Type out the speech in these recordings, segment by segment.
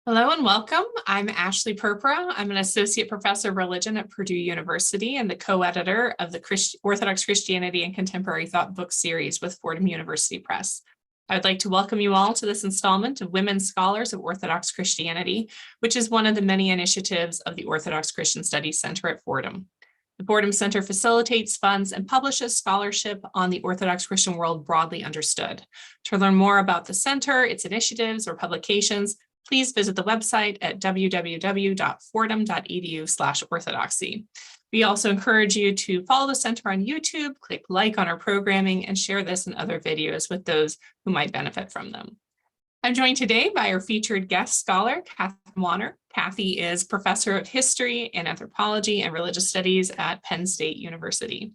Hello and welcome. I'm Ashley Purpura. I'm an associate professor of religion at Purdue University and the co-editor of the Orthodox Christianity and Contemporary Thought book series with Fordham University Press. I would like to welcome you all to this installment of Women Scholars of Orthodox Christianity, which is one of the many initiatives of the Orthodox Christian Studies Center at Fordham. The Fordham Center facilitates, funds, and publishes scholarship on the Orthodox Christian world broadly understood. To learn more about the center, its initiatives, or publications, please visit the website at www.fordham.edu/orthodoxy. We also encourage you to follow the center on YouTube, click like on our programming, and share this and other videos with those who might benefit from them. I'm joined today by our featured guest scholar, Catherine Wanner. Kathy is professor of history and anthropology and religious studies at Penn State University.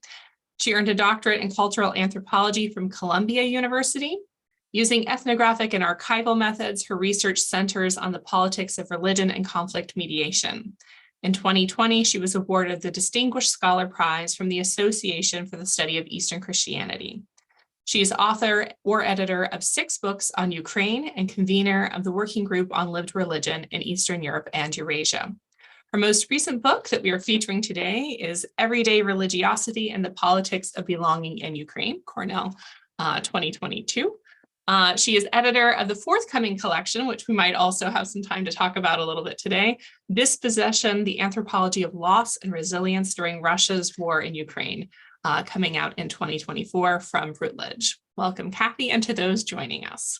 She earned a doctorate in cultural anthropology from Columbia University. Using ethnographic and archival methods, her research centers on the politics of religion and conflict mediation. In 2020, she was awarded the Distinguished Scholar Prize from the Association for the Study of Eastern Christianity. She is author or editor of 6 books on Ukraine and convener of the Working Group on Lived Religion in Eastern Europe and Eurasia. Her most recent book that we are featuring today is Everyday Religiosity and the Politics of Belonging in Ukraine, Cornell 2022. She is editor of the forthcoming collection, which we might also have some time to talk about a little bit today, Dispossession, the Anthropology of Loss and Resilience During Russia's War in Ukraine, coming out in 2024 from Routledge. Welcome, Kathy, and to those joining us.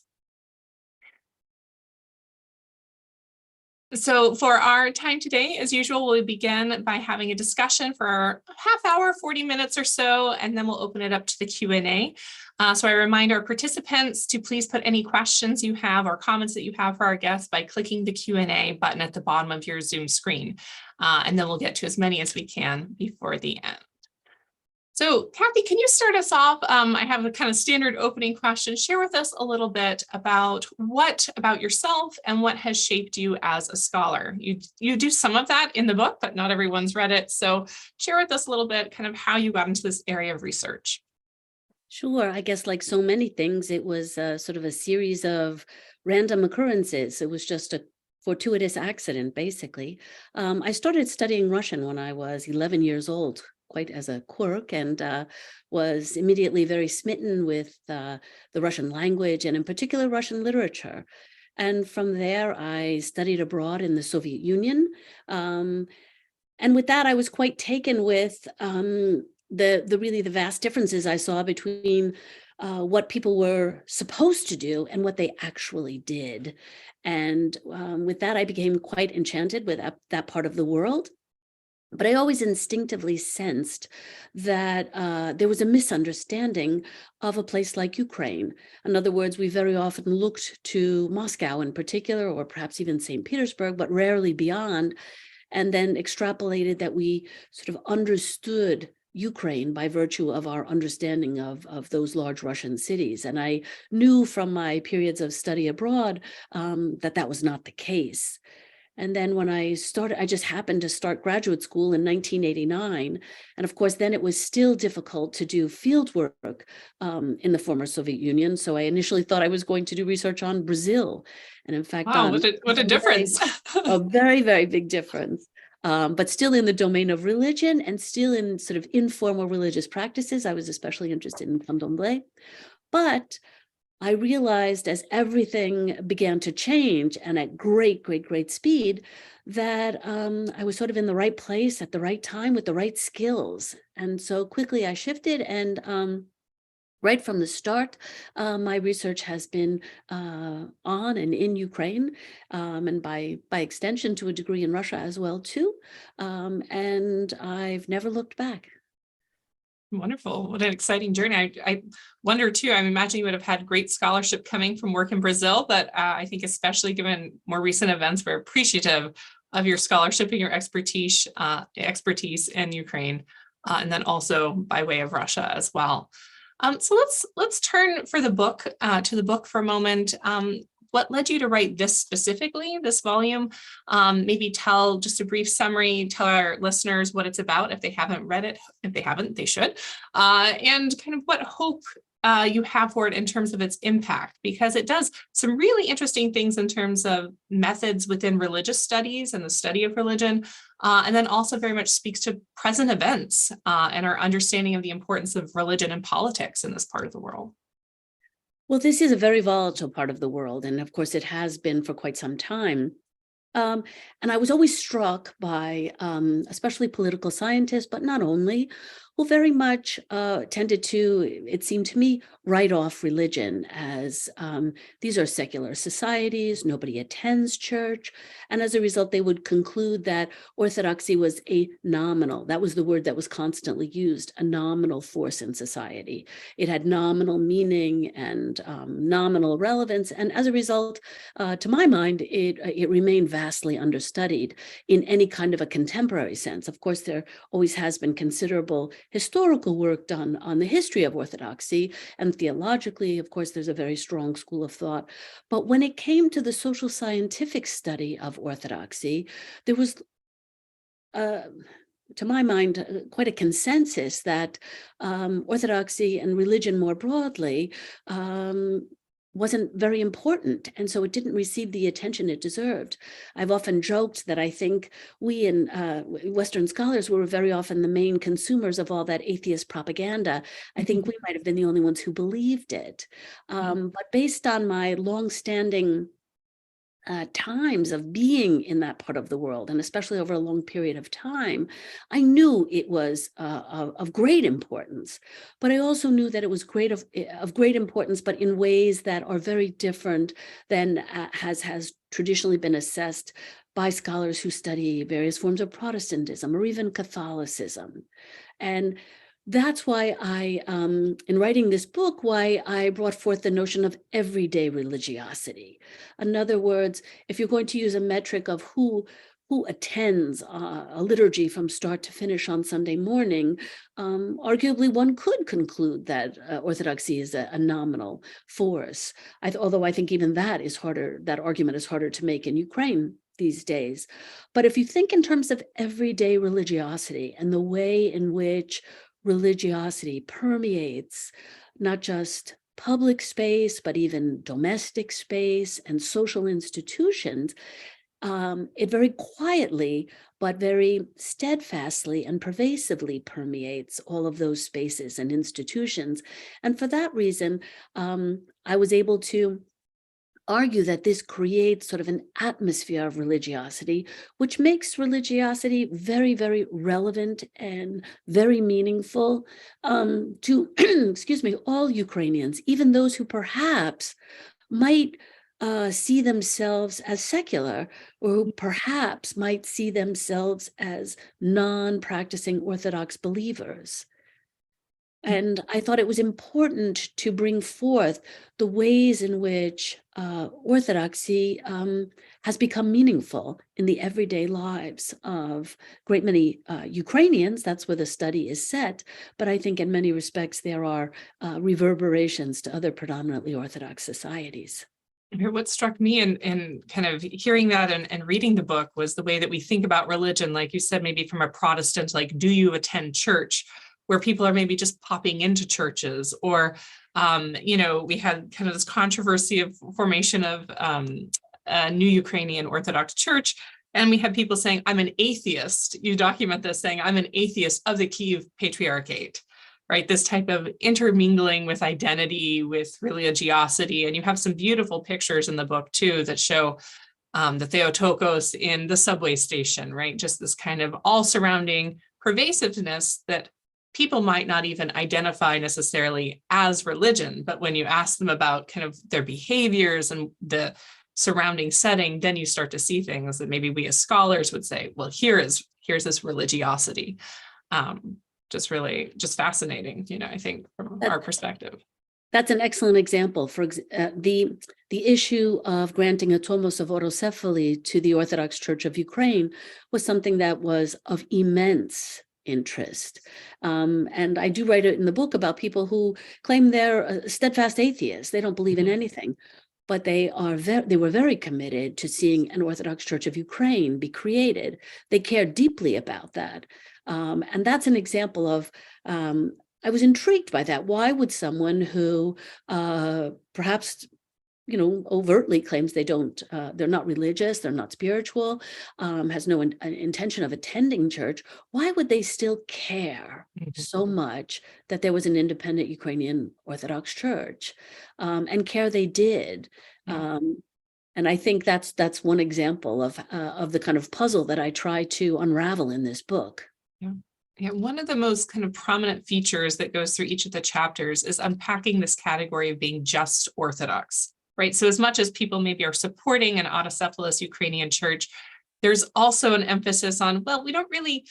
So for our time today, as usual, we'll begin by having a discussion for a half hour, 40 minutes or so, and then we'll open it up to the Q&A. So I remind our participants to please put any questions you have or comments that you have for our guests by clicking the Q&A button at the bottom of your Zoom screen. And then we'll get to as many as we can before the end. So Kathy, can you start us off? I have a kind of standard opening question. Share with us a little bit about yourself and what has shaped you as a scholar. You do some of that in the book, but not everyone's read it. So share with us a little bit kind of how you got into this area of research. Sure. I guess like so many things, it was sort of a series of random occurrences. It was just a fortuitous accident, basically. I started studying Russian when I was 11 years old, quite as a quirk, and was immediately very smitten with the Russian language and in particular Russian literature. And from there, I studied abroad in the Soviet Union. And with that, I was quite taken with the vast differences I saw between what people were supposed to do and what they actually did. And with that, I became quite enchanted with that part of the world. But I always instinctively sensed that there was a misunderstanding of a place like Ukraine. In other words, we very often looked to Moscow in particular, or perhaps even St. Petersburg, but rarely beyond, and then extrapolated that we sort of understood Ukraine by virtue of our understanding of those large Russian cities. And I knew from my periods of study abroad that was not the case. And then when I just happened to start graduate school in 1989. And of course, then it was still difficult to do field work in the former Soviet Union. So I initially thought I was going to do research on Brazil. And in fact, wow, what a difference. A very, very big difference. But still in the domain of religion and still in sort of informal religious practices. I was especially interested in candomblé. But I realized as everything began to change and at great, great, great speed, that I was sort of in the right place at the right time with the right skills. And so quickly I shifted, and right from the start, my research has been on and in Ukraine, and by extension to a degree in Russia as well too. And I've never looked back. Wonderful. What an exciting journey. I wonder too, I imagine you would have had great scholarship coming from work in Brazil, but I think especially given more recent events, we're appreciative of your scholarship and your expertise in Ukraine, and then also by way of Russia as well. So let's turn to the book for a moment. what led you to write this specifically, this volume? Maybe tell just a brief summary, tell our listeners what it's about if they haven't read it. If they haven't, they should. And kind of what hope you have for it in terms of its impact, because it does some really interesting things in terms of methods within religious studies and the study of religion, and then also very much speaks to present events and our understanding of the importance of religion and politics in this part of the world. Well, this is a very volatile part of the world, and of course it has been for quite some time. And I was always struck by, especially political scientists, but not only, who very much tended to, it seemed to me, write off religion as these are secular societies, nobody attends church. And as a result, they would conclude that orthodoxy was a nominal, that was the word that was constantly used, a nominal force in society. It had nominal meaning and nominal relevance. And as a result, to my mind, it remained vastly understudied in any kind of a contemporary sense. Of course, there always has been considerable historical work done on the history of Orthodoxy, and theologically, of course, there's a very strong school of thought. But when it came to the social scientific study of Orthodoxy, there was, to my mind, quite a consensus that Orthodoxy and religion more broadly wasn't very important, and so it didn't receive the attention it deserved. I've often joked that I think we in Western scholars were very often the main consumers of all that atheist propaganda. I think we might have been the only ones who believed it. But based on my long-standing times of being in that part of the world, and especially over a long period of time, I knew it was of great importance, but I also knew that it was of great importance, but in ways that are very different than has traditionally been assessed by scholars who study various forms of Protestantism or even Catholicism. And that's why I, in writing this book, why I brought forth the notion of everyday religiosity. In other words, if you're going to use a metric of who attends a liturgy from start to finish on Sunday morning, arguably one could conclude that Orthodoxy is a nominal force. Although I think even that argument is harder to make in Ukraine these days. But if you think in terms of everyday religiosity and the way in which religiosity permeates not just public space, but even domestic space and social institutions, it very quietly, but very steadfastly and pervasively permeates all of those spaces and institutions. And for that reason, I was able to argue that this creates sort of an atmosphere of religiosity, which makes religiosity very, very relevant and very meaningful to, excuse me, all Ukrainians, even those who perhaps might see themselves as secular, or who perhaps might see themselves as non-practicing Orthodox believers. And I thought it was important to bring forth the ways in which Orthodoxy has become meaningful in the everyday lives of a great many Ukrainians. That's where the study is set. But I think in many respects, there are reverberations to other predominantly Orthodox societies. What struck me in kind of hearing that and reading the book was the way that we think about religion, like you said, maybe from a Protestant, like, do you attend church? Where people are maybe just popping into churches, or, we had kind of this controversy of formation of a new Ukrainian Orthodox Church. And we had people saying, I'm an atheist. You document this saying, I'm an atheist of the Kyiv Patriarchate, right? This type of intermingling with identity, with religiosity. And you have some beautiful pictures in the book too, that show the Theotokos in the subway station, right? Just this kind of all surrounding pervasiveness that people might not even identify necessarily as religion, but when you ask them about kind of their behaviors and the surrounding setting, then you start to see things that maybe we as scholars would say, well, here's this religiosity. Just fascinating, I think from our perspective. That's an excellent example. For the issue of granting a tomos of autocephaly to the Orthodox Church of Ukraine was something that was of immense interest. And I do write it in the book about people who claim they're steadfast atheists. They don't believe in anything. but they were very committed to seeing an Orthodox Church of Ukraine be created. They cared deeply about that. And that's an example of, I was intrigued by that. Why would someone who perhaps overtly claims they're not religious, they're not spiritual, has no intention of attending church, why would they still care so much that there was an independent Ukrainian Orthodox Church? And care they did. Yeah. And I think that's one example of the kind of puzzle that I try to unravel in this book. Yeah. Yeah, one of the most kind of prominent features that goes through each of the chapters is unpacking this category of being just Orthodox, right? So as much as people maybe are supporting an autocephalous Ukrainian church, there's also an emphasis on, well, we don't really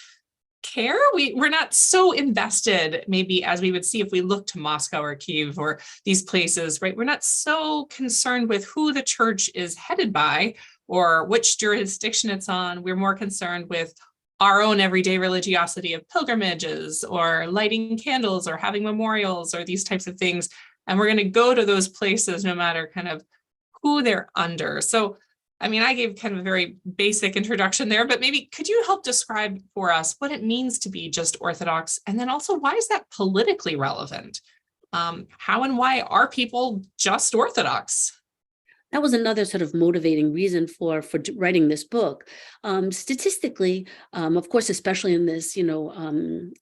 care. We're not so invested, maybe as we would see if we look to Moscow or Kyiv or these places, right? We're not so concerned with who the church is headed by or which jurisdiction it's on. We're more concerned with our own everyday religiosity of pilgrimages or lighting candles or having memorials or these types of things. And we're going to go to those places no matter kind of who they're under. So, I mean, I gave kind of a very basic introduction there, but maybe could you help describe for us what it means to be just Orthodox? And then also, why is that politically relevant? How and why are people just Orthodox? That was another sort of motivating reason for writing this book. Statistically, of course, especially in this,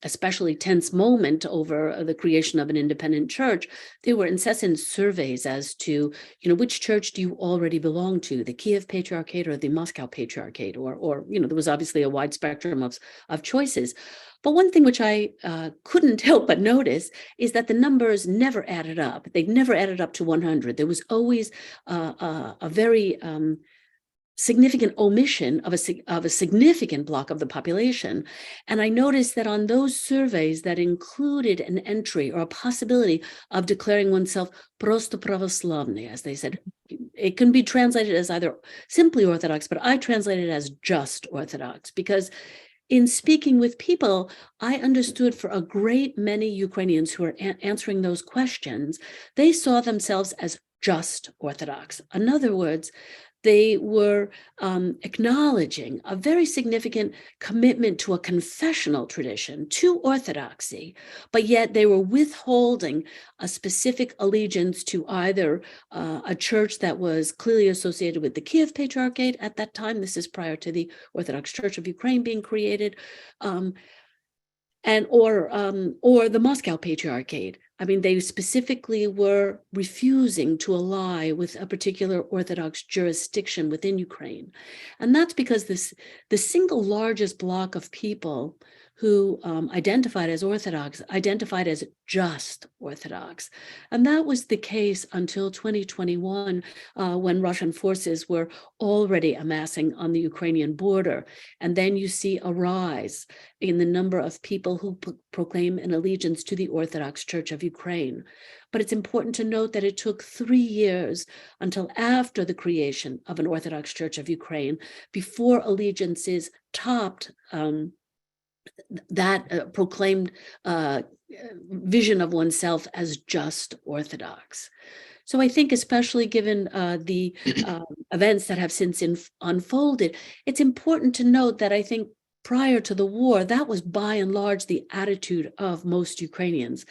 especially tense moment over the creation of an independent church, there were incessant surveys as to, which church do you already belong to, the Kiev Patriarchate or the Moscow Patriarchate, or there was obviously a wide spectrum of choices. But one thing which I couldn't help but notice is that the numbers never added up. They never added up to 100. There was always a very significant omission of a significant block of the population. And I noticed that on those surveys that included an entry or a possibility of declaring oneself просто православный, as they said, it can be translated as either simply Orthodox, but I translated it as just Orthodox because in speaking with people, I understood for a great many Ukrainians who are answering those questions, they saw themselves as just Orthodox. In other words, they were acknowledging a very significant commitment to a confessional tradition, to Orthodoxy, but yet they were withholding a specific allegiance to either a church that was clearly associated with the Kiev Patriarchate at that time. This is prior to the Orthodox Church of Ukraine being created, or the Moscow Patriarchate. I mean, they specifically were refusing to ally with a particular Orthodox jurisdiction within Ukraine. And that's because the single largest block of people who identified as Orthodox identified as just Orthodox. And that was the case until 2021, when Russian forces were already amassing on the Ukrainian border. And then you see a rise in the number of people who proclaim an allegiance to the Orthodox Church of Ukraine. But it's important to note that it took 3 years until after the creation of an Orthodox Church of Ukraine before allegiances topped that proclaimed vision of oneself as just Orthodox. So I think, especially given the events that have since unfolded, it's important to note that I think prior to the war, that was by and large the attitude of most Ukrainians.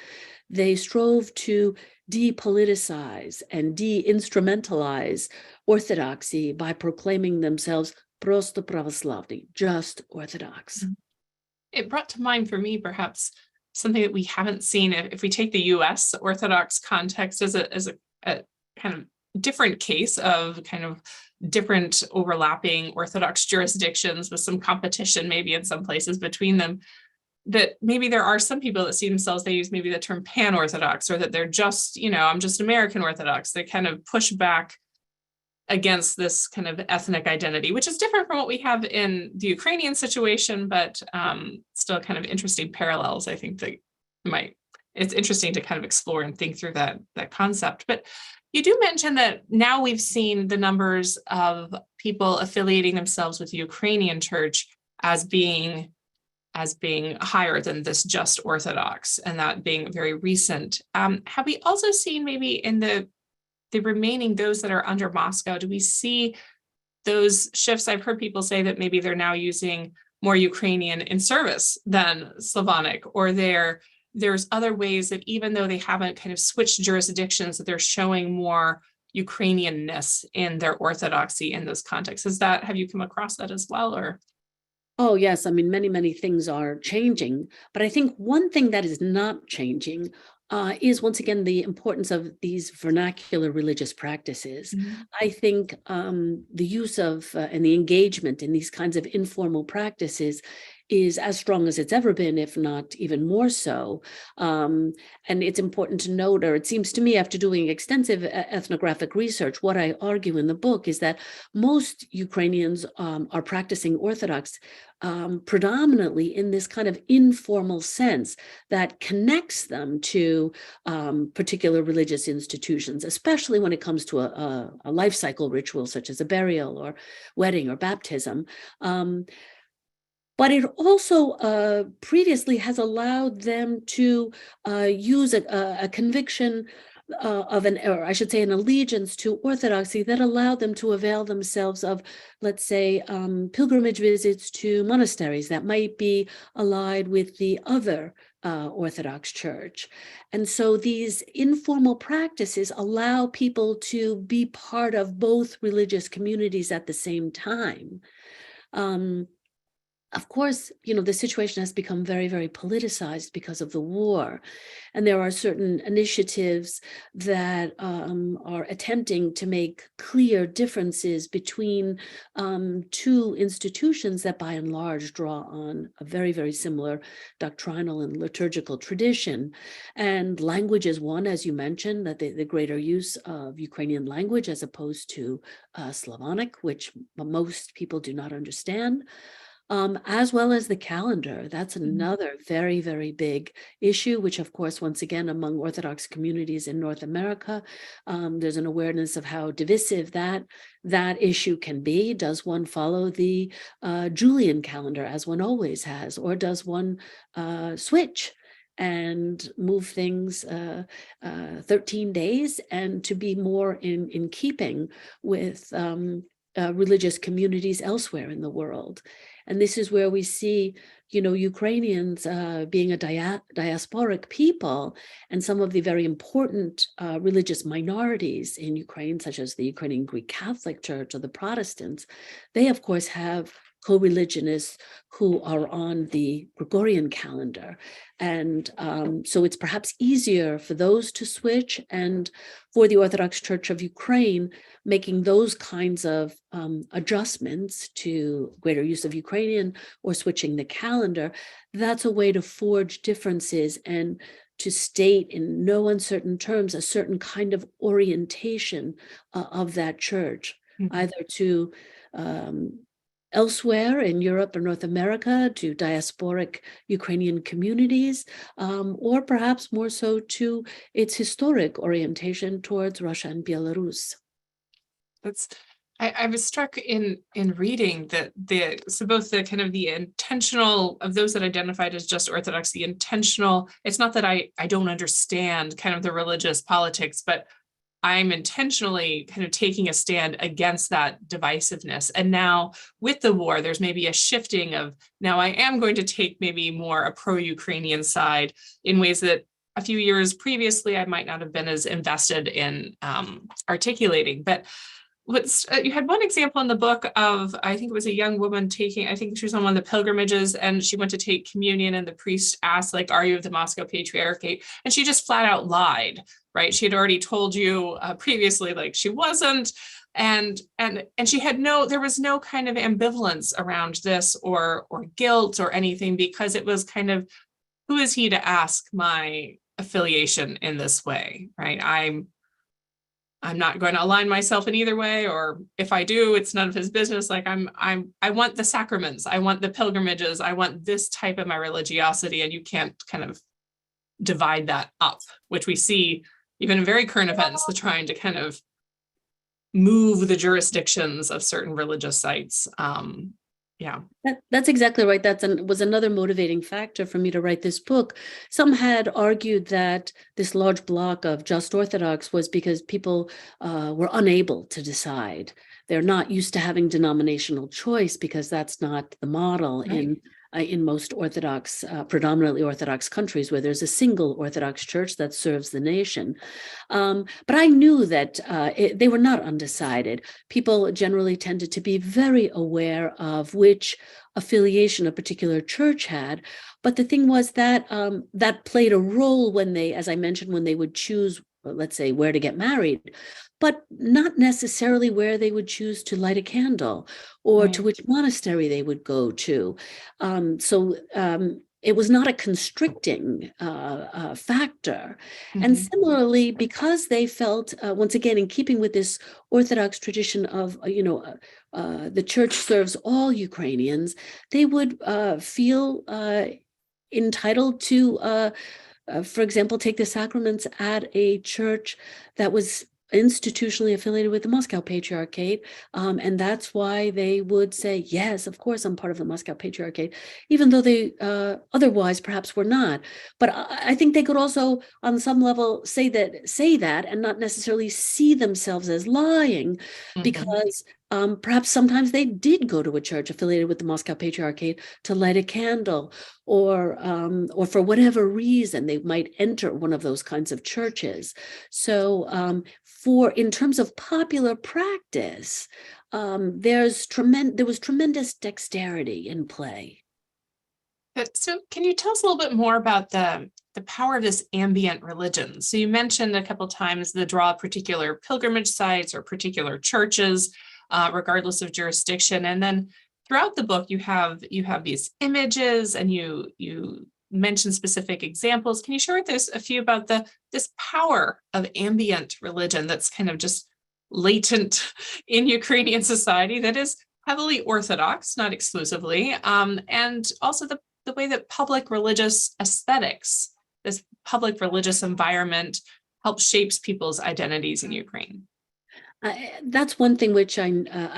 They strove to depoliticize and de-instrumentalize Orthodoxy by proclaiming themselves просто православный, just Orthodox. It brought to mind for me perhaps something that we haven't seen if we take the US Orthodox context as a kind of different case of kind of different overlapping Orthodox jurisdictions with some competition maybe in some places between them, that maybe there are some people that see themselves, they use maybe the term pan-Orthodox, or that they're just, I'm just American Orthodox. They kind of push back against this kind of ethnic identity, which is different from what we have in the Ukrainian situation, but still kind of interesting parallels. I think that it's interesting to kind of explore and think through that concept. But you do mention that now we've seen the numbers of people affiliating themselves with the Ukrainian church as being higher than this just Orthodox, and that being very recent. Have we also seen maybe in the the remaining, those that are under Moscow, do we see those shifts? I've heard people say that maybe they're now using more Ukrainian in service than Slavonic, or there's other ways that even though they haven't kind of switched jurisdictions, that they're showing more Ukrainianness in their Orthodoxy in those contexts. Have you come across that as well, or? Oh, yes. I mean, many, many things are changing. But I think one thing that is not changing is, once again, the importance of these vernacular religious practices. Mhm. I think the use of and the engagement in these kinds of informal practices is as strong as it's ever been, if not even more so. And it's important to note, or it seems to me, after doing extensive ethnographic research, what I argue in the book is that most Ukrainians are practicing Orthodox predominantly in this kind of informal sense that connects them to particular religious institutions, especially when it comes to a life cycle ritual such as a burial or wedding or baptism. But it also previously has allowed them to use a conviction or I should say an allegiance to Orthodoxy that allowed them to avail themselves of, let's say, pilgrimage visits to monasteries that might be allied with the other Orthodox Church. And so these informal practices allow people to be part of both religious communities at the same time. Of course, the situation has become very, very politicized because of the war. And there are certain initiatives that are attempting to make clear differences between two institutions that by and large draw on a very, very similar doctrinal and liturgical tradition. And language is one, as you mentioned, that the greater use of Ukrainian language as opposed to Slavonic, which most people do not understand. As well as the calendar. That's another very, very big issue, which, of course, once again, among Orthodox communities in North America, there's an awareness of how divisive that issue can be. Does one follow the Julian calendar, as one always has, or does one switch and move things 13 days and to be more in keeping with religious communities elsewhere in the world? And this is where we see, Ukrainians being a diasporic people, and some of the very important religious minorities in Ukraine, such as the Ukrainian Greek Catholic Church or the Protestants, they, of course, have co-religionists who are on the Gregorian calendar. And so it's perhaps easier for those to switch, and for the Orthodox Church of Ukraine, making those kinds of adjustments to greater use of Ukrainian or switching the calendar, that's a way to forge differences and to state in no uncertain terms a certain kind of orientation of that church, either to elsewhere in Europe or North America, to diasporic Ukrainian communities, or perhaps more so to its historic orientation towards Russia and Belarus. I was struck in reading that so both the kind of the intentional of those that identified as just Orthodox, the intentional, it's not that I don't understand kind of the religious politics, but I'm intentionally kind of taking a stand against that divisiveness. And now with the war, there's maybe a shifting of, now I am going to take maybe more a pro-Ukrainian side in ways that a few years previously I might not have been as invested in articulating. But you had one example in the book of, I think it was a young woman I think she was on one of the pilgrimages, and she went to take communion, and the priest asked, like, are you of the Moscow Patriarchate? And she just flat out lied, right? She had already told you previously, like, she wasn't. And she had there was no kind of ambivalence around this or guilt or anything, because it was kind of, who is he to ask my affiliation in this way, right? I'm not going to align myself in either way, or if I do, it's none of his business. Like I want the sacraments, I want the pilgrimages, I want this type of my religiosity, and you can't kind of divide that up, which we see even in very current events, the trying to kind of move the jurisdictions of certain religious sites Yeah. That's exactly right. Was another motivating factor for me to write this book. Some had argued that this large block of just Orthodox was because people were unable to decide. They're not used to having denominational choice because that's not the model Right. in most Orthodox, predominantly Orthodox countries where there's a single Orthodox church that serves the nation. But I knew that they were not undecided. People generally tended to be very aware of which affiliation a particular church had. But the thing was that that played a role when they, as I mentioned, when they would choose, let's say, where to get married, but not necessarily where they would choose to light a candle or to Right. which monastery they would go to. It was not a constricting factor. And Mhm. similarly, because they felt, once again, in keeping with this Orthodox tradition of, the church serves all Ukrainians, they would feel entitled to, for example, take the sacraments at a church that was institutionally affiliated with the Moscow Patriarchate. And that's why they would say, yes, of course, I'm part of the Moscow Patriarchate, even though they otherwise perhaps were not. But I think they could also, on some level, say that and not necessarily see themselves as lying, Mhm. because perhaps sometimes they did go to a church affiliated with the Moscow Patriarchate to light a candle, or for whatever reason they might enter one of those kinds of churches. So in terms of popular practice, there was tremendous dexterity in play. But so can you tell us a little bit more about the power of this ambient religion? So you mentioned a couple times the draw of particular pilgrimage sites or particular churches, regardless of jurisdiction. And then throughout the book, you have these images and you mention specific examples. Can you share with us a few about this power of ambient religion that's kind of just latent in Ukrainian society that is heavily Orthodox, not exclusively, and also the way that public religious aesthetics, this public religious environment, helps shapes people's identities in Ukraine? That's one thing which I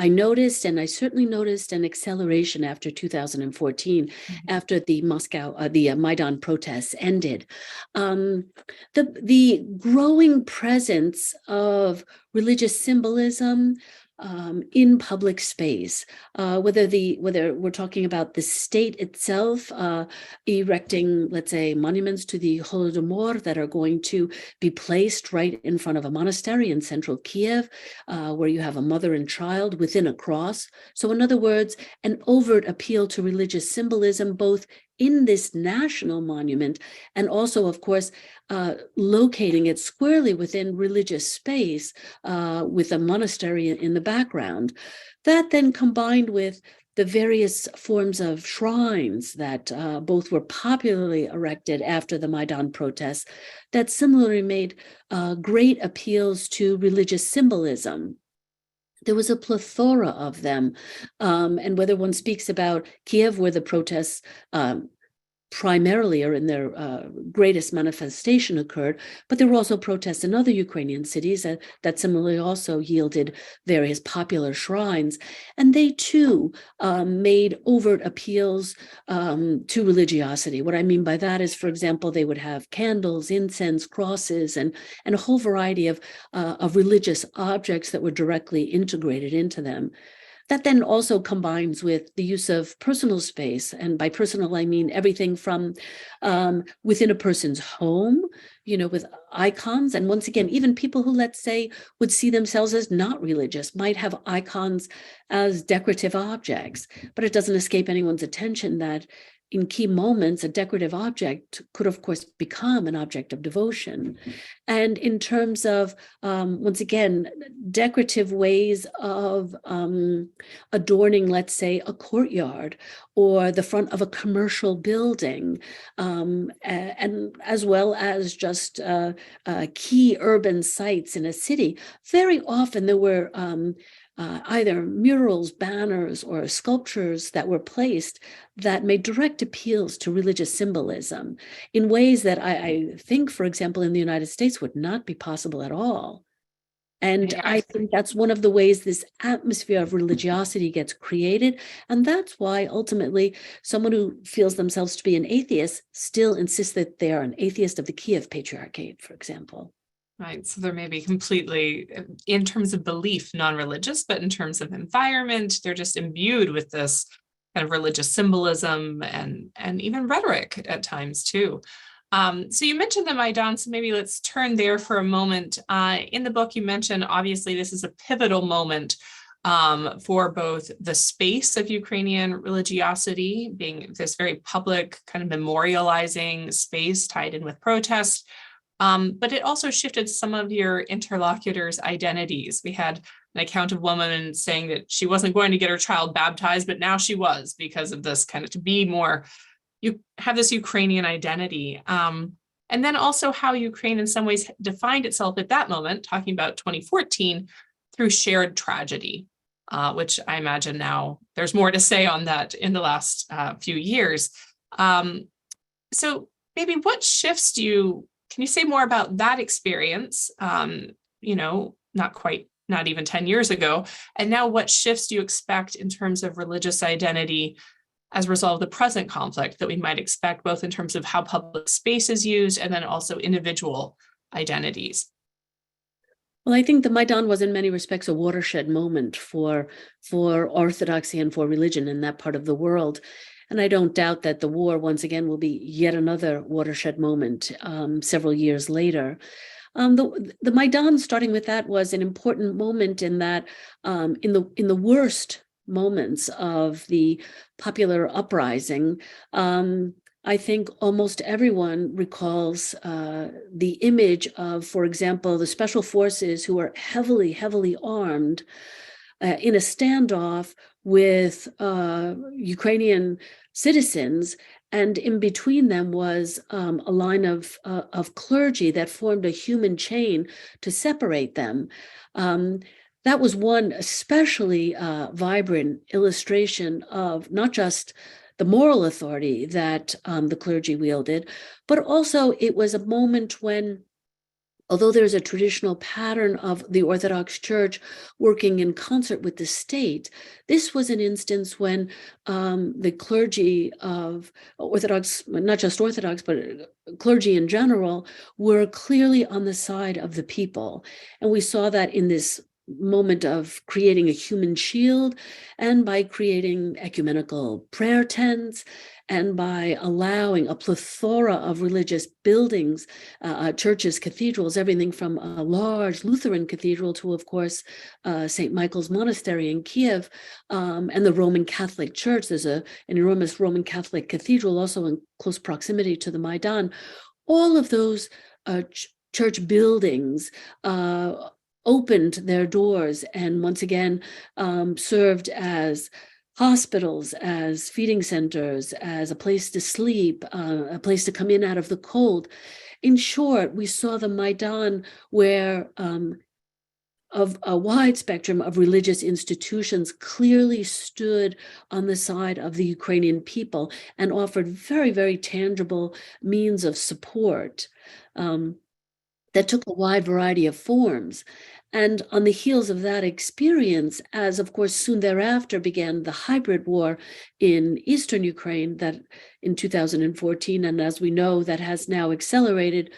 noticed, and I certainly noticed an acceleration after 2014, Mhm. after the Maidan protests ended. Um, the growing presence of religious symbolism in public space, whether we're talking about the state itself erecting, let's say, monuments to the Holodomor that are going to be placed right in front of a monastery in central Kiev, where you have a mother and child within a cross. So in other words, an overt appeal to religious symbolism, both in this national monument and also, of course, locating it squarely within religious space with a monastery in the background. That then combined with the various forms of shrines that both were popularly erected after the Maidan protests, that similarly made great appeals to religious symbolism. There was a plethora of them. And whether one speaks about Kiev, where the protests primarily or in their greatest manifestation occurred, but there were also protests in other Ukrainian cities that similarly also yielded various popular shrines. And they too made overt appeals to religiosity. What I mean by that is, for example, they would have candles, incense, crosses, and a whole variety of religious objects that were directly integrated into them. That then also combines with the use of personal space. And by personal, I mean everything from within a person's home, with icons. And once again, even people who, let's say, would see themselves as not religious might have icons as decorative objects. But it doesn't escape anyone's attention that in key moments, a decorative object could, of course, become an object of devotion. And in terms of, once again, decorative ways of adorning, let's say, a courtyard or the front of a commercial building, and as well as just key urban sites in a city, very often there were either murals, banners, or sculptures that were placed that made direct appeals to religious symbolism in ways that I think, for example, in the United States would not be possible at all. And I think that's one of the ways this atmosphere of religiosity gets created. And that's why ultimately someone who feels themselves to be an atheist still insists that they are an atheist of the Kiev Patriarchate, for example. Right. So there may be completely, in terms of belief, non-religious, but in terms of environment, they're just imbued with this kind of religious symbolism and even rhetoric at times too. So you mentioned the Maidan, so maybe let's turn there for a moment. In the book, you mentioned, obviously, this is a pivotal moment for both the space of Ukrainian religiosity, being this very public kind of memorializing space tied in with protest, but it also shifted some of your interlocutors' identities. We had an account of a woman saying that she wasn't going to get her child baptized, but now she was because of this kind of to be more, you have this Ukrainian identity. And then also how Ukraine in some ways defined itself at that moment, talking about 2014, through shared tragedy, which I imagine now there's more to say on that in the last few years. So maybe what shifts can you say more about that experience, not even 10 years ago, and now what shifts do you expect in terms of religious identity as a result of the present conflict that we might expect, both in terms of how public space is used and then also individual identities? Well, I think the Maidan was in many respects a watershed moment for Orthodoxy and for religion in that part of the world. And I don't doubt that the war, once again, will be yet another watershed moment several years later. The Maidan, starting with that, was an important moment in that in the worst moments of the popular uprising, I think almost everyone recalls the image of, for example, the special forces who were heavily, heavily armed in a standoff with Ukrainian citizens, and in between them was a line of clergy that formed a human chain to separate them. That was one especially vibrant illustration of not just the moral authority that the clergy wielded, but also it was a moment when, although there's a traditional pattern of the Orthodox Church working in concert with the state, this was an instance when the clergy of Orthodox, not just Orthodox, but clergy in general, were clearly on the side of the people. And we saw that in this moment of creating a human shield, and by creating ecumenical prayer tents, and by allowing a plethora of religious buildings, churches, cathedrals, everything from a large Lutheran cathedral to, of course, St. Michael's Monastery in Kiev, and the Roman Catholic Church. There's an enormous Roman Catholic cathedral also in close proximity to the Maidan. All of those church buildings opened their doors and once again served as hospitals, as feeding centers, as a place to sleep, a place to come in out of the cold. In short, we saw the Maidan where of a wide spectrum of religious institutions clearly stood on the side of the Ukrainian people and offered very, very tangible means of support that took a wide variety of forms. And on the heels of that experience, as of course soon thereafter began the hybrid war in eastern Ukraine that in 2014, and as we know, that has now accelerated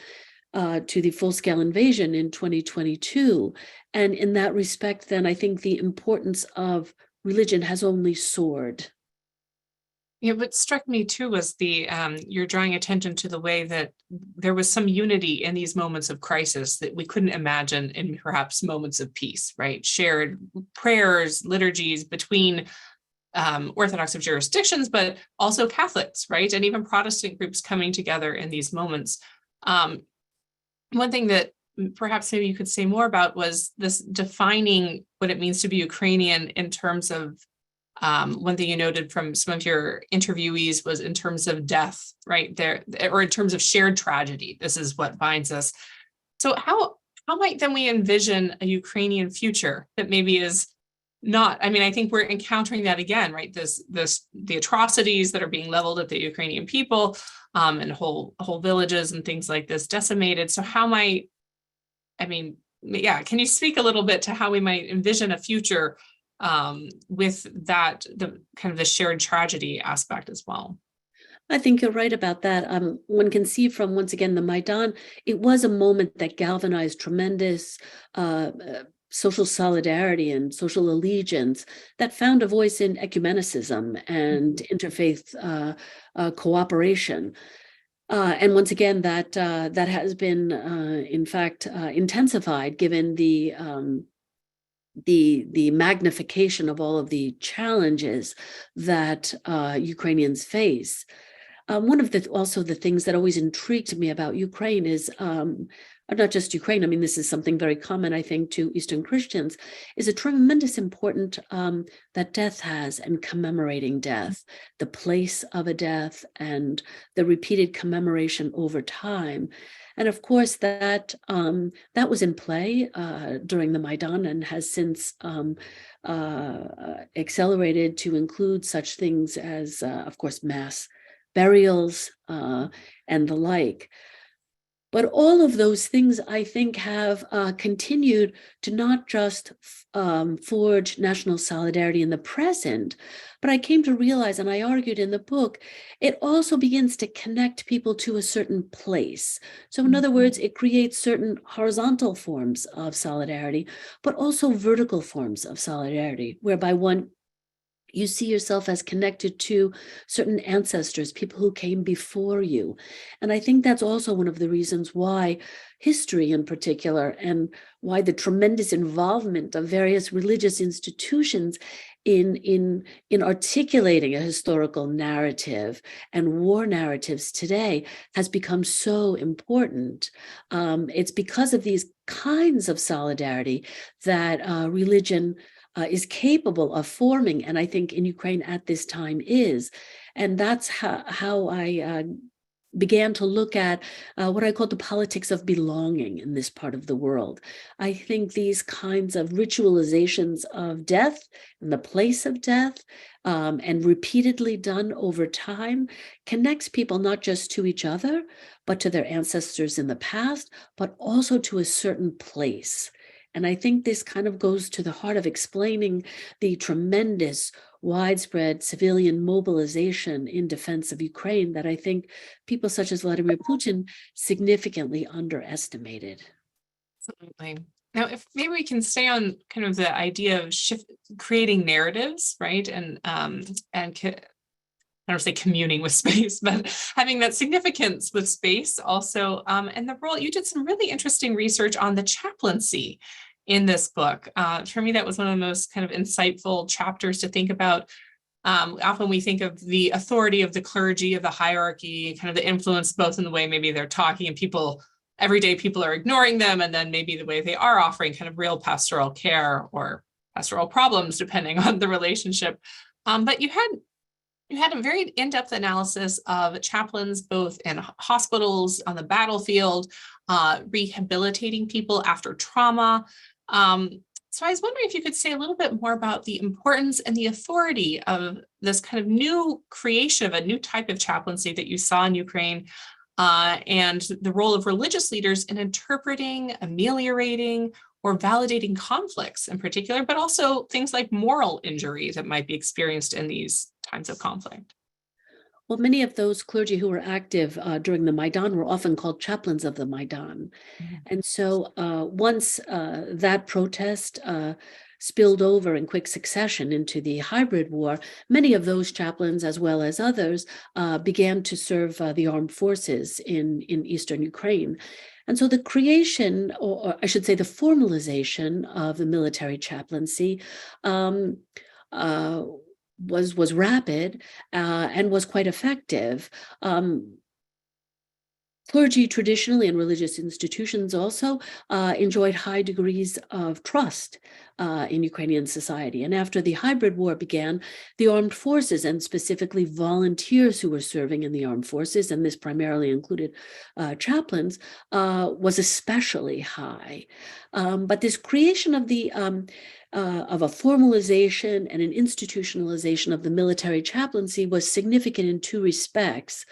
to the full-scale invasion in 2022. And in that respect, then I think the importance of religion has only soared. Yeah, what struck me too was you're drawing attention to the way that there was some unity in these moments of crisis that we couldn't imagine in perhaps moments of peace, right? Shared prayers, liturgies between Orthodox of jurisdictions, but also Catholics, right? And even Protestant groups coming together in these moments. One thing that perhaps maybe you could say more about was this defining what it means to be Ukrainian in terms of one thing you noted from some of your interviewees was in terms of death, right there, or in terms of shared tragedy. This is what binds us. So how might then we envision a Ukrainian future that maybe is not? I mean, I think we're encountering that again, right? The atrocities that are being leveled at the Ukrainian people, and whole villages and things like this decimated. So how might, I mean, yeah, can you speak a little bit to how we might envision a future with that, the kind of the shared tragedy aspect as well? I think you're right about that. One can see from, once again, the Maidan, it was a moment that galvanized tremendous social solidarity and social allegiance that found a voice in ecumenicism and interfaith cooperation. And once again, that has been, in fact, intensified given the magnification of all of the challenges that Ukrainians face. One of the things that always intrigued me about Ukraine is not just Ukraine. I mean, this is something very common, I think, to Eastern Christians, is a tremendous importance that death has, and commemorating death, the place of a death, and the repeated commemoration over time. And of course, that was in play during the Maidan, and has since accelerated to include such things as, of course, mass burials and the like. But all of those things, I think, have continued to not just forge national solidarity in the present, but I came to realize, and I argued in the book, it also begins to connect people to a certain place. So in other words, it creates certain horizontal forms of solidarity, but also vertical forms of solidarity, whereby you see yourself as connected to certain ancestors, people who came before you. And I think that's also one of the reasons why history in particular, and why the tremendous involvement of various religious institutions in articulating a historical narrative and war narratives today has become so important. It's because of these kinds of solidarity that religion is capable of forming, and I think in Ukraine at this time is. And that's how I began to look at what I call the politics of belonging in this part of the world. I think these kinds of ritualizations of death and the place of death, and repeatedly done over time, connects people not just to each other, but to their ancestors in the past, but also to a certain place. And I think this kind of goes to the heart of explaining the tremendous widespread civilian mobilization in defense of Ukraine that I think people such as Vladimir Putin significantly underestimated. Absolutely. Now, if maybe we can stay on kind of the idea of creating narratives, right? And I don't say communing with space, but having that significance with space also. And the role, you did some really interesting research on the chaplaincy in this book. For me, that was one of the most kind of insightful chapters to think about. Often we think of the authority of the clergy, of the hierarchy, kind of the influence, both in the way maybe they're talking and everyday people are ignoring them, and then maybe the way they are offering kind of real pastoral care or pastoral problems, depending on the relationship. But you had a very in-depth analysis of chaplains, both in hospitals, on the battlefield, rehabilitating people after trauma. So I was wondering if you could say a little bit more about the importance and the authority of this kind of new creation of a new type of chaplaincy that you saw in Ukraine, and the role of religious leaders in interpreting, ameliorating, or validating conflicts in particular, but also things like moral injury that might be experienced in these times of conflict. Well, many of those clergy who were active during the Maidan were often called chaplains of the Maidan. Mm-hmm. And so once that protest spilled over in quick succession into the hybrid war, many of those chaplains, as well as others, began to serve the armed forces in eastern Ukraine. And so the creation, or I should say the formalization of the military chaplaincy was rapid and was quite effective. Clergy traditionally and religious institutions also enjoyed high degrees of trust in Ukrainian society. And after the hybrid war began, the armed forces, and specifically volunteers who were serving in the armed forces, and this primarily included chaplains, was especially high. But this creation of a formalization and an institutionalization of the military chaplaincy was significant in two respects.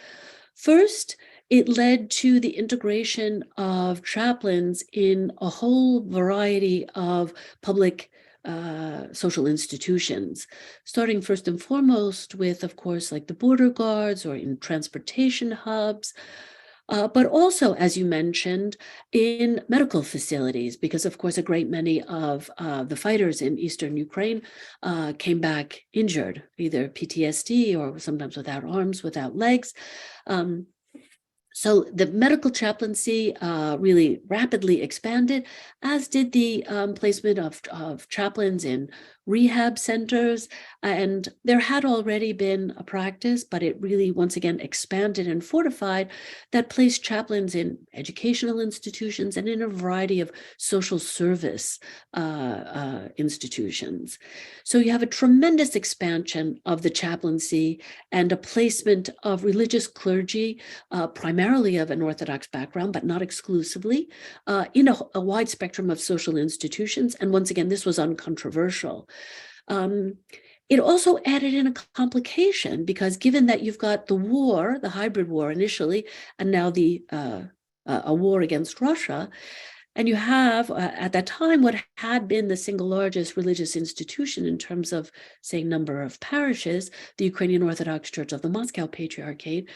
First, it led to the integration of chaplains in a whole variety of public social institutions, starting first and foremost with, of course, like the border guards or in transportation hubs, but also, as you mentioned, in medical facilities, because, of course, a great many of the fighters in Eastern Ukraine came back injured, either PTSD or sometimes without arms, without legs. So the medical chaplaincy really rapidly expanded, as did the placement of chaplains in rehab centers. And there had already been a practice, but it really, once again, expanded and fortified, that placed chaplains in educational institutions and in a variety of social service institutions. So you have a tremendous expansion of the chaplaincy and a placement of religious clergy, primarily of an Orthodox background, but not exclusively, in a wide spectrum of social institutions. And once again, this was uncontroversial. It also added in a complication, because given that you've got the war, the hybrid war initially, and now a war against Russia, and you have, at that time, what had been the single largest religious institution in terms of, say, number of parishes, the Ukrainian Orthodox Church of the Moscow Patriarchate,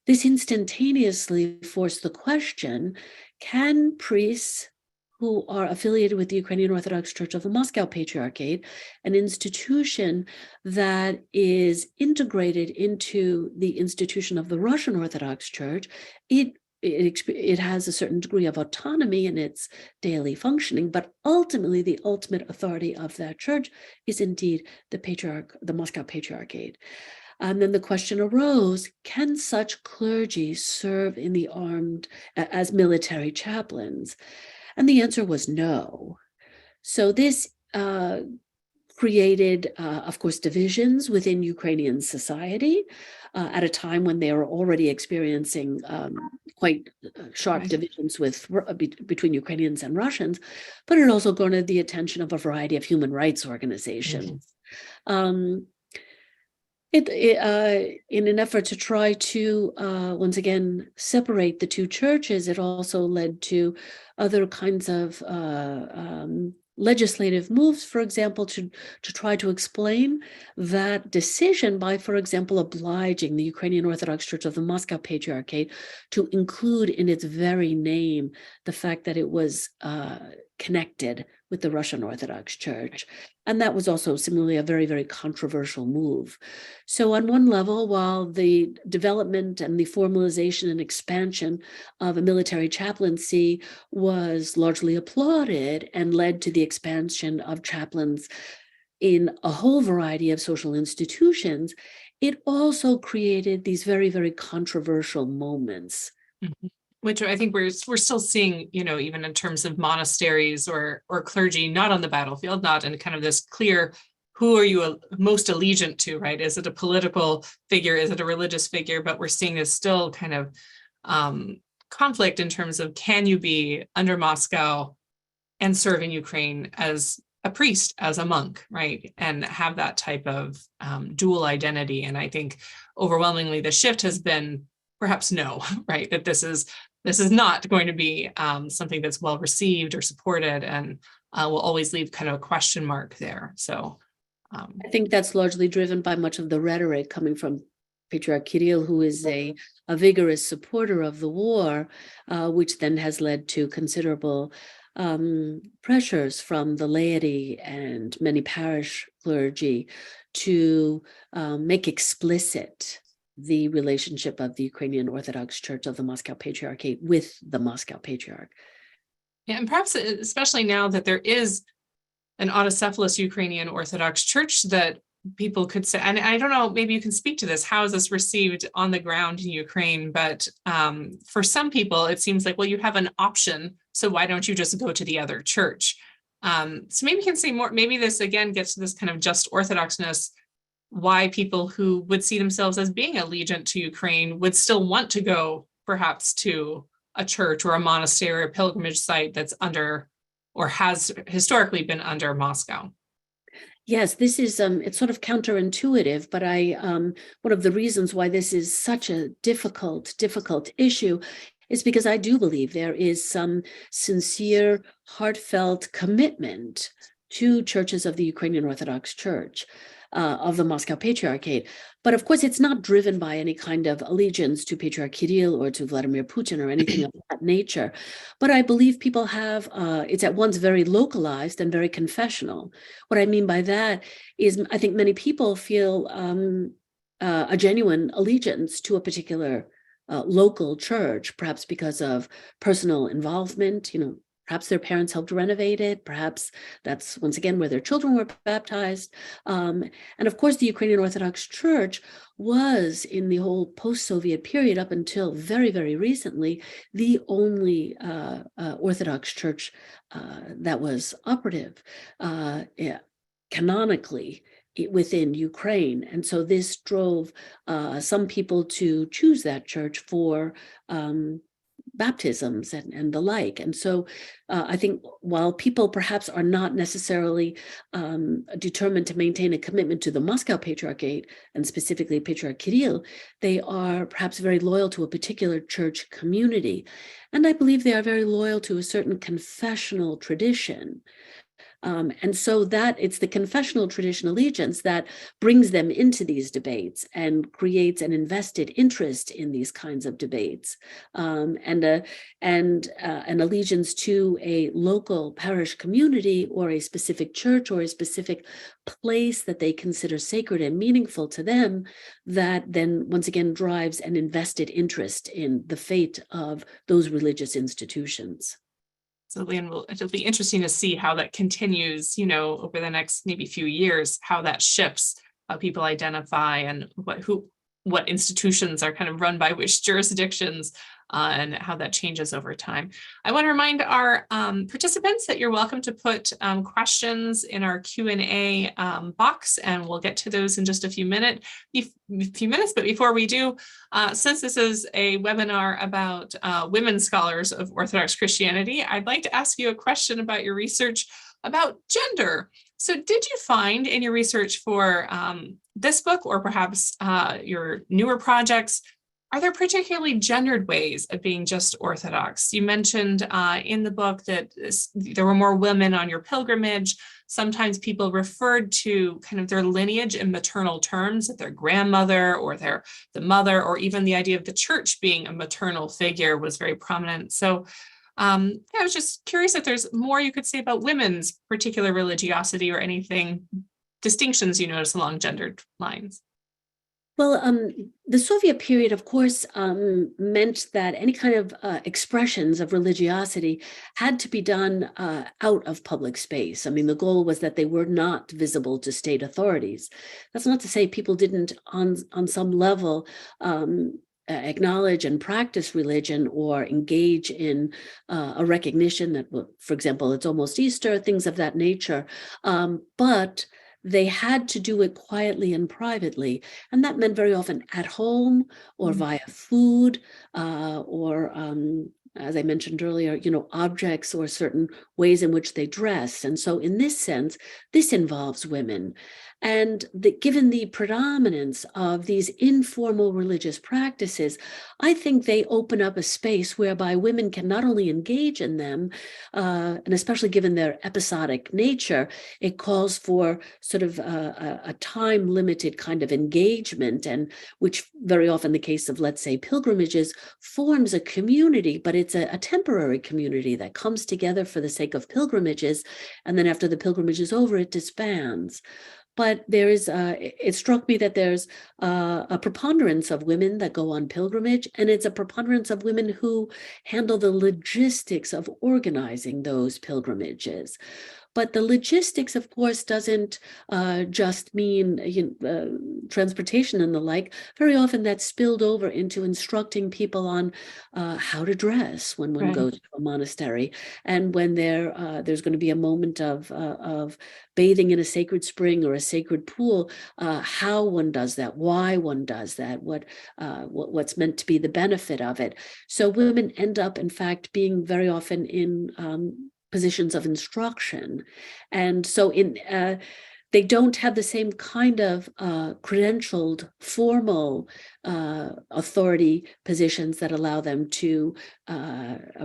this instantaneously forced the question, can priests who are affiliated with the Ukrainian Orthodox Church of the Moscow Patriarchate, an institution that is integrated into the institution of the Russian Orthodox Church, it has a certain degree of autonomy in its daily functioning, but ultimately the ultimate authority of that church is indeed the Moscow Patriarchate. And then the question arose, can such clergy serve in the armed as military chaplains? And the answer was no. So this created, of course, divisions within Ukrainian society at a time when they were already experiencing quite sharp divisions between Ukrainians and Russians, but it also garnered the attention of a variety of human rights organizations. In an effort to try to, once again, separate the two churches, it also led to other kinds of legislative moves, for example, to try to explain that decision by, for example, obliging the Ukrainian Orthodox Church of the Moscow Patriarchate to include in its very name the fact that it was connected with the Russian Orthodox Church. And that was also similarly a very, very controversial move. So on one level, while the development and the formalization and expansion of a military chaplaincy was largely applauded and led to the expansion of chaplains in a whole variety of social institutions, it also created these very, very controversial moments. Mm-hmm. Which I think we're still seeing, even in terms of monasteries or clergy, not on the battlefield, not in kind of this clear, who are you most allegiant to, right? Is it a political figure? Is it a religious figure? But we're seeing this still kind of conflict in terms of, can you be under Moscow and serve in Ukraine as a priest, as a monk, right? And have that type of dual identity. And I think overwhelmingly the shift has been perhaps no, right? That this is not going to be something that's well received or supported, and will always leave kind of a question mark there. So I think that's largely driven by much of the rhetoric coming from Patriarch Kirill, who is a vigorous supporter of the war, which then has led to considerable pressures from the laity and many parish clergy to make explicit the relationship of the Ukrainian Orthodox Church of the Moscow Patriarchate with the Moscow Patriarch. Yeah, and perhaps especially now that there is an autocephalous Ukrainian Orthodox Church that people could say, and I don't know, maybe you can speak to this, how is this received on the ground in Ukraine? But for some people, it seems like, well, you have an option, so why don't you just go to the other church? So maybe you can say more, maybe this again gets to this kind of just Orthodoxness, why people who would see themselves as being allegiant to Ukraine would still want to go perhaps to a church or a monastery or a pilgrimage site that's under or has historically been under Moscow. Yes, this is it's sort of counterintuitive, but one of the reasons why this is such a difficult issue is because I do believe there is some sincere, heartfelt commitment to churches of the Ukrainian Orthodox Church, of the Moscow Patriarchate. But of course, it's not driven by any kind of allegiance to Patriarch Kirill or to Vladimir Putin or anything of that nature. But I believe people have, it's at once very localized and very confessional. What I mean by that is I think many people feel a genuine allegiance to a particular local church, perhaps because of personal involvement, perhaps their parents helped renovate it. Perhaps that's, once again, where their children were baptized. And of course, the Ukrainian Orthodox Church was, in the whole post-Soviet period up until very, very recently, the only Orthodox church that was operative canonically within Ukraine. And so this drove some people to choose that church for baptisms and the like. And so I think while people perhaps are not necessarily determined to maintain a commitment to the Moscow Patriarchate, and specifically Patriarch Kirill, they are perhaps very loyal to a particular church community. And I believe they are very loyal to a certain confessional tradition. And so that it's the confessional tradition allegiance that brings them into these debates and creates an invested interest in these kinds of debates, and an allegiance to a local parish community or a specific church or a specific place that they consider sacred and meaningful to them, that then once again drives an invested interest in the fate of those religious institutions. Absolutely, and it'll be interesting to see how that continues, over the next maybe few years, how that shifts, how people identify and what institutions are kind of run by which jurisdictions, and how that changes over time. I want to remind our participants that you're welcome to put questions in our Q&A box, and we'll get to those in just a few minutes. But before we do, since this is a webinar about women scholars of Orthodox Christianity, I'd like to ask you a question about your research about gender. So did you find in your research for this book, or perhaps your newer projects, are there particularly gendered ways of being just Orthodox? You mentioned in the book that there were more women on your pilgrimage. Sometimes people referred to kind of their lineage in maternal terms, that their grandmother or the mother, or even the idea of the church being a maternal figure was very prominent. So I was just curious if there's more you could say about women's particular religiosity, or anything, distinctions you notice along gendered lines. Well, the Soviet period, of course, meant that any kind of expressions of religiosity had to be done out of public space. I mean, the goal was that they were not visible to state authorities. That's not to say people didn't, on some level, acknowledge and practice religion or engage in a recognition that, for example, it's almost Easter, things of that nature. But they had to do it quietly and privately. And that meant very often at home or via food or as I mentioned earlier, objects or certain ways in which they dress. And so in this sense, this involves women. And given the predominance of these informal religious practices, I think they open up a space whereby women can not only engage in them, and especially given their episodic nature, it calls for sort of a time-limited kind of engagement, and which very often the case of, let's say, pilgrimages, forms a community, but it's a temporary community that comes together for the sake of pilgrimages, and then after the pilgrimage is over, it disbands. But there is, it struck me that there's a preponderance of women that go on pilgrimage, and it's a preponderance of women who handle the logistics of organizing those pilgrimages. But the logistics, of course, doesn't just mean transportation and the like. Very often that's spilled over into instructing people on how to dress when one goes to a monastery, and when there's going to be a moment of bathing in a sacred spring or a sacred pool, how one does that, why one does that, what's meant to be the benefit of it. So women end up, in fact, being very often in positions of instruction. And so they don't have the same kind of credentialed, formal authority positions that allow them to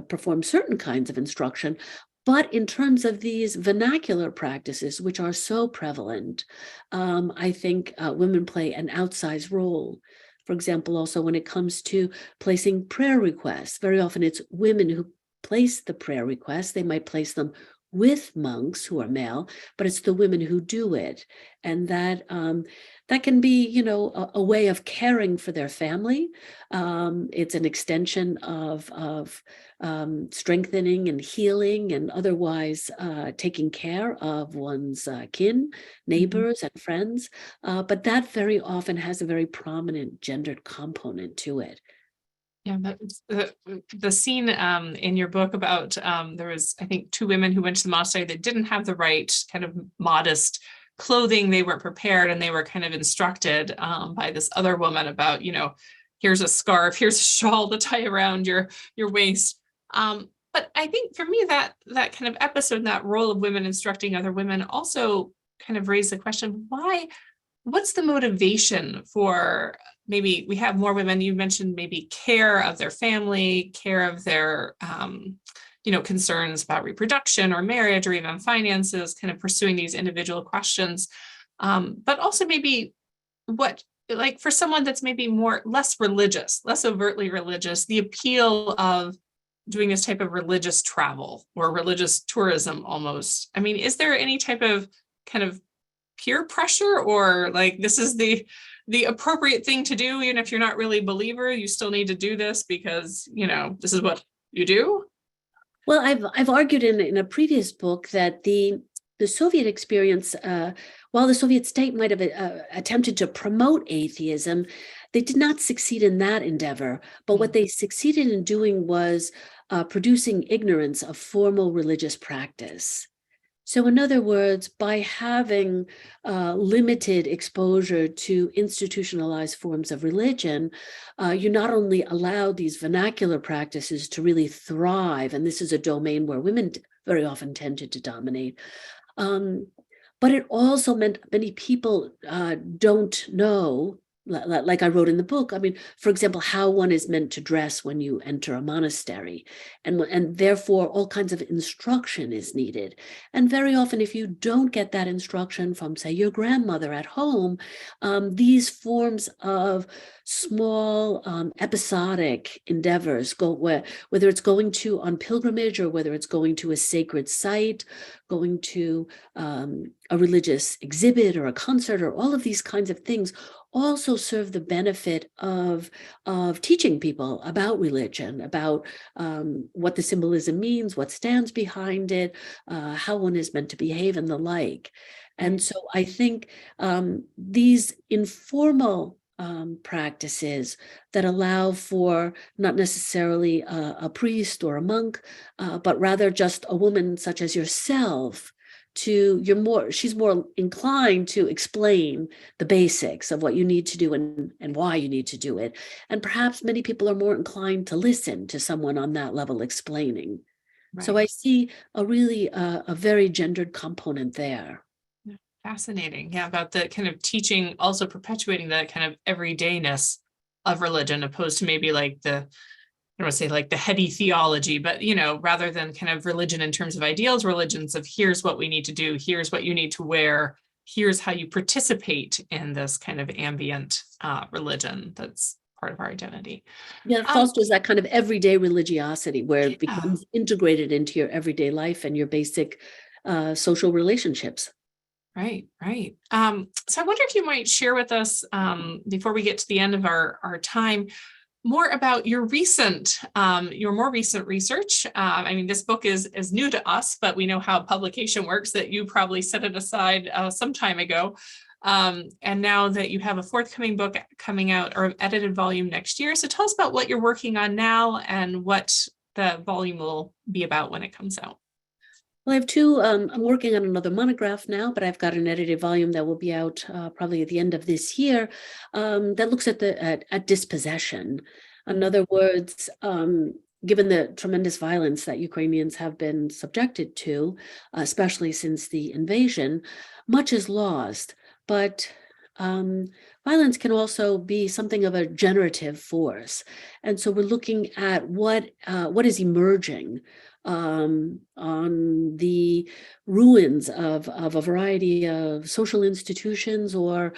perform certain kinds of instruction. But in terms of these vernacular practices, which are so prevalent, I think women play an outsized role. For example, also when it comes to placing prayer requests, very often it's women who place the prayer requests. They might place them with monks who are male, but it's the women who do it. And that can be, a way of caring for their family. It's an extension of strengthening and healing and otherwise taking care of one's kin, neighbors, and friends. But that very often has a very prominent gendered component to it. Yeah, the scene in your book about there was, I think, 2 women who went to the monastery that didn't have the right kind of modest clothing. They weren't prepared, and they were kind of instructed by this other woman about, here's a scarf, here's a shawl to tie around your waist. But I think for me that kind of episode, that role of women instructing other women, also kind of raised the question, what's the motivation for, maybe we have more women, you mentioned maybe care of their family, care of their, concerns about reproduction or marriage or even finances, kind of pursuing these individual questions. But also maybe for someone that's maybe less religious, less overtly religious, the appeal of doing this type of religious travel or religious tourism almost. I mean, is there any type of kind of peer pressure, or like this is the appropriate thing to do, even if you're not really a believer, you still need to do this because this is what you do? Well, I've argued in a previous book that the Soviet experience, while the Soviet state might have attempted to promote atheism, they did not succeed in that endeavor. But what they succeeded in doing was producing ignorance of formal religious practice. So in other words, by having limited exposure to institutionalized forms of religion, you not only allow these vernacular practices to really thrive, and this is a domain where women very often tended to dominate, but it also meant many people don't know, like I wrote in the book, I mean, for example, how one is meant to dress when you enter a monastery, and therefore all kinds of instruction is needed. And very often, if you don't get that instruction from, say, your grandmother at home, these forms of small episodic endeavors, whether it's going to on pilgrimage or whether it's going to a sacred site, going to a religious exhibit or a concert, or all of these kinds of things, also serve the benefit of teaching people about religion, about what the symbolism means, what stands behind it, how one is meant to behave, and the like. And so I think these informal practices that allow for not necessarily a priest or a monk, but rather just a woman such as yourself, she's more inclined to explain the basics of what you need to do and why you need to do it. And perhaps many people are more inclined to listen to someone on that level explaining. Right. So I see a very gendered component there. Fascinating. Yeah, about the kind of teaching, also perpetuating the kind of everydayness of religion, opposed to maybe like I don't want to say like the heady theology, but, rather than kind of religion in terms of ideals, religions of here's what we need to do, here's what you need to wear, here's how you participate in this kind of ambient religion that's part of our identity. Yeah, it fosters that kind of everyday religiosity where it becomes integrated into your everyday life and your basic social relationships. Right. So I wonder if you might share with us, before we get to the end of our time, more about your more recent research. I mean, this book is new to us, but we know how publication works, that you probably set it aside some time ago. And now that you have a forthcoming book coming out, or an edited volume next year. So tell us about what you're working on now and what the volume will be about when it comes out. Well, I have two. I'm working on another monograph now, but I've got an edited volume that will be out probably at the end of this year that looks at dispossession. In other words, given the tremendous violence that Ukrainians have been subjected to, especially since the invasion, much is lost. But violence can also be something of a generative force. And so we're looking at what is emerging on the ruins of a variety of social institutions, or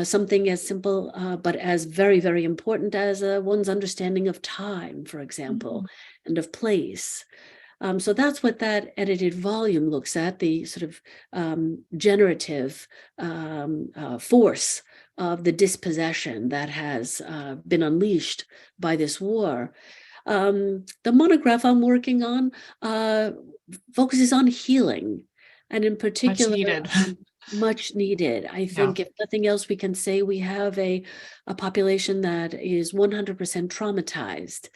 something as simple but as very, very important as one's understanding of time, for example, and of place. So that's what that edited volume looks at, the sort of generative force of the dispossession that has been unleashed by this war. The monograph I'm working on focuses on healing, and in particular, much needed. I think if nothing else, we can say we have a population that is 100% traumatized.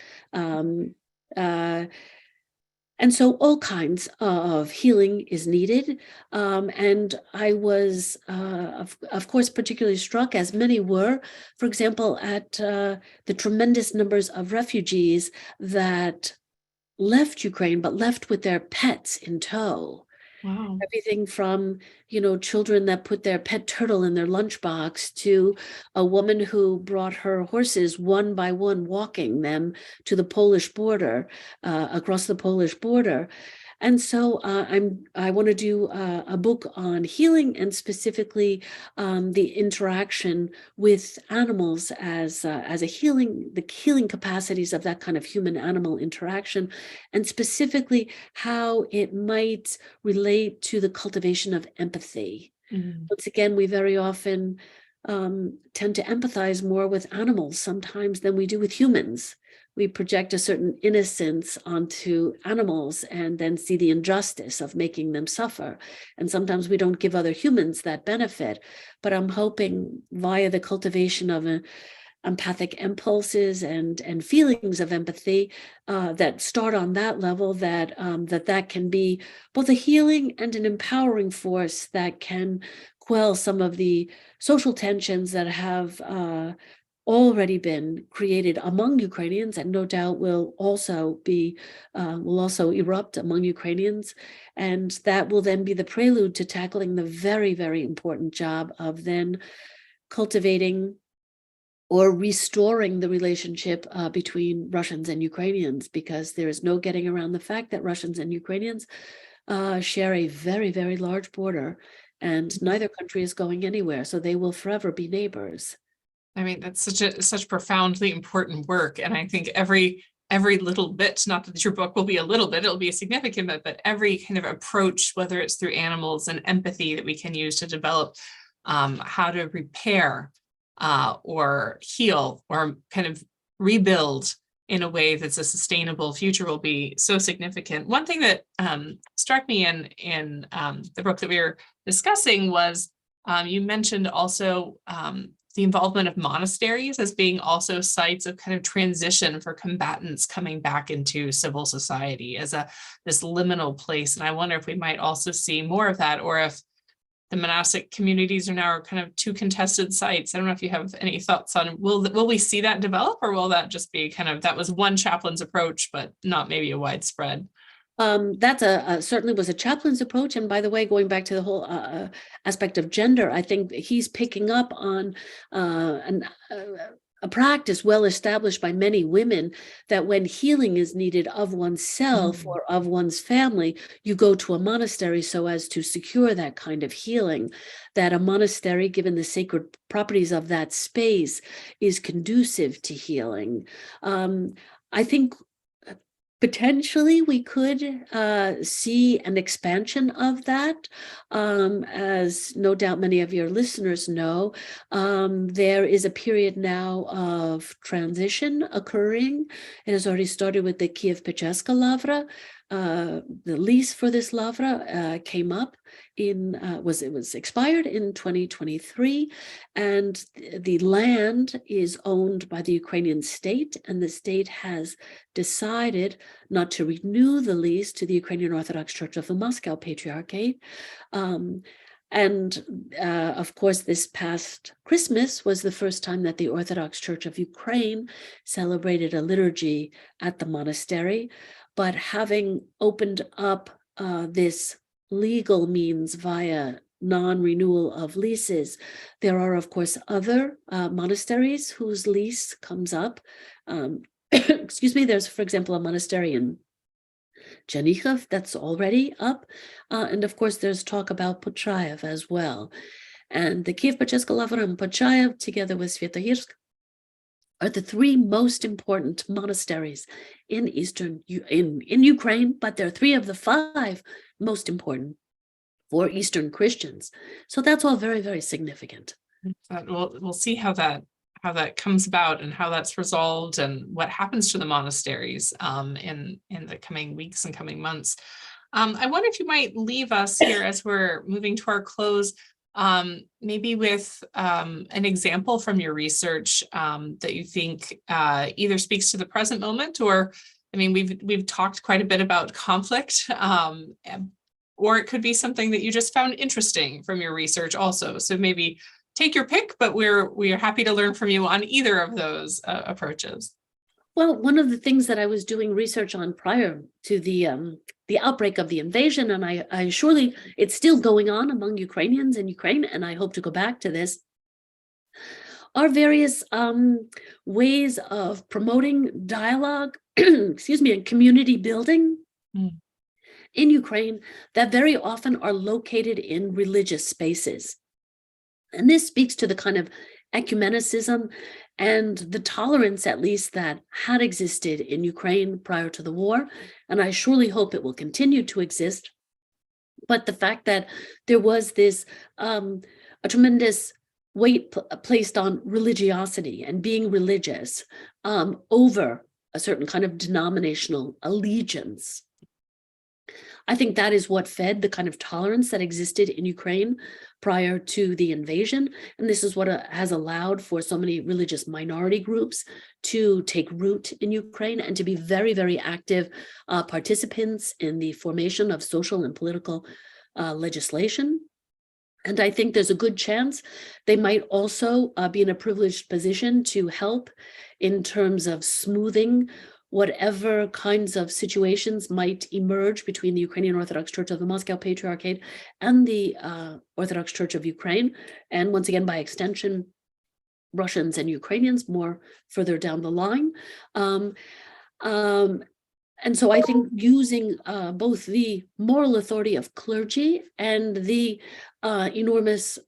And so all kinds of healing is needed. And I was, of course, particularly struck, as many were, for example, at the tremendous numbers of refugees that left Ukraine, but left with their pets in tow. Wow. Everything from, children that put their pet turtle in their lunchbox, to a woman who brought her horses one by one, walking them to the Polish border, across the Polish border. And so I want to do a book on healing, and specifically the interaction with animals as a healing, the healing capacities of that kind of human-animal interaction, and specifically how it might relate to the cultivation of empathy. Once again, we very often tend to empathize more with animals sometimes than we do with humans. We project a certain innocence onto animals and then see the injustice of making them suffer. And sometimes we don't give other humans that benefit. But I'm hoping via the cultivation of empathic impulses and feelings of empathy that start on that level, that can be both a healing and an empowering force that can quell some of the social tensions that have already been created among Ukrainians, and no doubt will also erupt among Ukrainians. And that will then be the prelude to tackling the very, very important job of then cultivating or restoring the relationship between Russians and Ukrainians, because there is no getting around the fact that Russians and Ukrainians share a very, very large border, and neither country is going anywhere, so they will forever be neighbors. I mean, that's such profoundly important work. And I think every little bit, not that your book will be a little bit, it'll be a significant bit, but every kind of approach, whether it's through animals and empathy that we can use to develop how to repair or heal or kind of rebuild in a way that's a sustainable future, will be so significant. One thing that struck me in the book that we were discussing was you mentioned also the involvement of monasteries as being also sites of kind of transition for combatants coming back into civil society as this liminal place. And I wonder if we might also see more of that, or if the monastic communities are now kind of two contested sites. I don't know if you have any thoughts on, will we see that develop, or will that just be kind of, that was one chaplain's approach, but not maybe a widespread? That's certainly was a chaplain's approach. And by the way, going back to the whole aspect of gender, I think he's picking up on a practice well established by many women, that when healing is needed of oneself or of one's family, you go to a monastery so as to secure that kind of healing. That a monastery, given the sacred properties of that space, is conducive to healing. I think potentially we could see an expansion of that. As no doubt many of your listeners know, there is a period now of transition occurring. It has already started with the Kiev-Pecheska Lavra. The lease for this lavra came up it was expired in 2023, and the land is owned by the Ukrainian state, and the state has decided not to renew the lease to the Ukrainian Orthodox Church of the Moscow Patriarchate. And of course, this past Christmas was the first time that the Orthodox Church of Ukraine celebrated a liturgy at the monastery. But having opened up this legal means via non-renewal of leases, there are, of course, other monasteries whose lease comes up. Excuse me, there's, for example, a monastery in Chernihiv that's already up. And of course, there's talk about Pochayev as well. And the Kiev-Pechesk, Lavra, and Pochayev, together with Svetohirsk, are the three most important monasteries in in Ukraine, but they're three of the five most important for Eastern Christians. So that's all very, very significant. We'll see how that comes about and how that's resolved and what happens to the monasteries in the coming weeks and coming months. I wonder if you might leave us here as we're moving to our close, maybe with an example from your research that you think either speaks to the present moment, or, I mean, we've talked quite a bit about conflict, or it could be something that you just found interesting from your research also. So maybe take your pick, but we're happy to learn from you on either of those approaches. Well, one of the things that I was doing research on prior to the outbreak of the invasion, and I surely it's still going on among Ukrainians in Ukraine, and I hope to go back to this, are various ways of promoting dialogue, excuse me, and community building in Ukraine that very often are located in religious spaces. And this speaks to the kind of ecumenicism and the tolerance, at least, that had existed in Ukraine prior to the war. And I surely hope it will continue to exist. But the fact that there was this a tremendous weight placed on religiosity and being religious over a certain kind of denominational allegiance. I think that is what fed the kind of tolerance that existed in Ukraine prior to the invasion. And this is what has allowed for so many religious minority groups to take root in Ukraine and to be very, very active participants in the formation of social and political legislation. And I think there's a good chance they might also be in a privileged position to help in terms of smoothing whatever kinds of situations might emerge between the Ukrainian Orthodox Church of the Moscow Patriarchate and the Orthodox Church of Ukraine. And once again, by extension, Russians and Ukrainians more further down the line. And so I think using both the moral authority of clergy and the enormous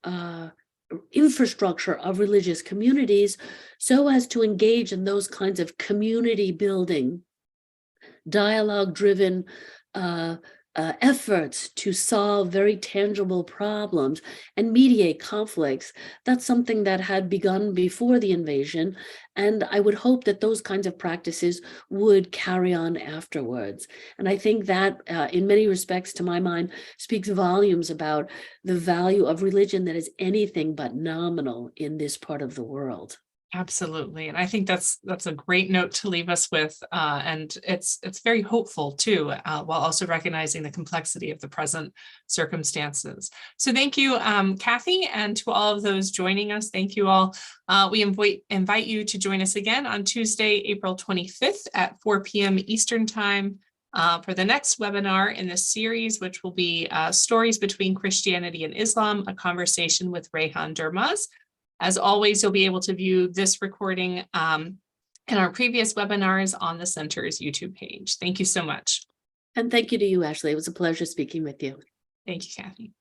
infrastructure of religious communities so as to engage in those kinds of community building, dialogue-driven efforts to solve very tangible problems and mediate conflicts. That's something that had begun before the invasion, and I would hope that those kinds of practices would carry on afterwards. And I think that in many respects, to my mind, speaks volumes about the value of religion that is anything but nominal in this part of the world. Absolutely. And I think that's a great note to leave us with. And it's very hopeful too, while also recognizing the complexity of the present circumstances. So thank you, Kathy, and to all of those joining us, thank you all. We invite you to join us again on Tuesday, April 25th at 4 p.m. Eastern Time for the next webinar in this series, which will be Stories Between Christianity and Islam, a conversation with Reyhan Durmaz. As always, you'll be able to view this recording and our previous webinars on the Center's YouTube page. Thank you so much. And thank you to you, Ashley. It was a pleasure speaking with you. Thank you, Kathy.